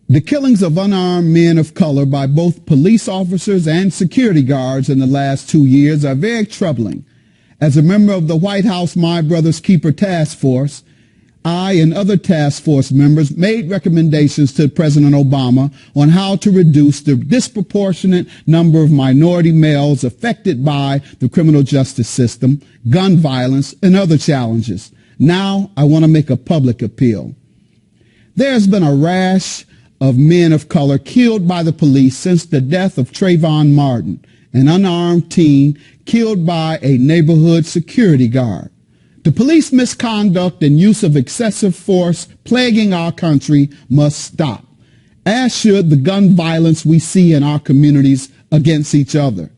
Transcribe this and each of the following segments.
The killings of unarmed men of color by both police officers and security guards in the last 2 years are very troubling. As a member of the White House My Brother's Keeper Task Force, I and other task force members made recommendations to President Obama on how to reduce the disproportionate number of minority males affected by the criminal justice system, gun violence, and other challenges. Now, I want to make a public appeal. There has been a rash of men of color killed by the police since the death of Trayvon Martin, an unarmed teen killed by a neighborhood security guard. The police misconduct and use of excessive force plaguing our country must stop, as should the gun violence we see in our communities against each other.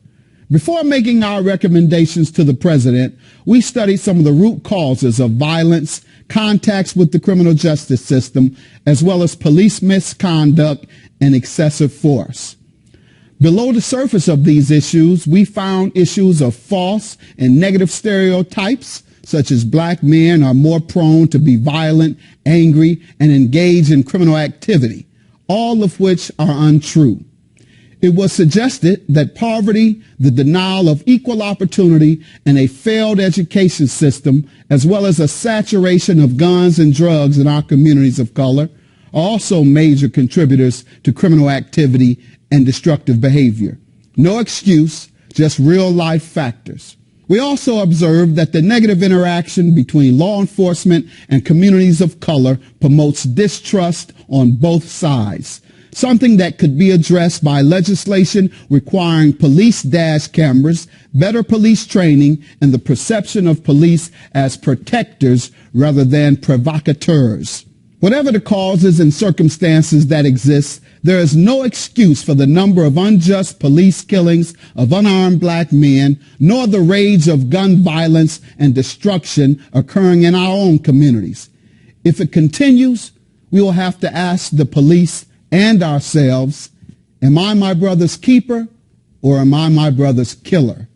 Before making our recommendations to the president, we studied some of the root causes of violence, contacts with the criminal justice system, as well as police misconduct and excessive force. Below the surface of these issues, we found issues of false and negative stereotypes, such as black men are more prone to be violent, angry, and engage in criminal activity, all of which are untrue. It was suggested that poverty, the denial of equal opportunity, and a failed education system, as well as a saturation of guns and drugs in our communities of color, are also major contributors to criminal activity and destructive behavior. No excuse, just real-life factors. We also observed that the negative interaction between law enforcement and communities of color promotes distrust on both sides, something that could be addressed by legislation requiring police dash cameras, better police training, and the perception of police as protectors rather than provocateurs. Whatever the causes and circumstances that exist, there is no excuse for the number of unjust police killings of unarmed black men, nor the rage of gun violence and destruction occurring in our own communities. If it continues, we will have to ask the police and ourselves, am I my brother's keeper or am I my brother's killer?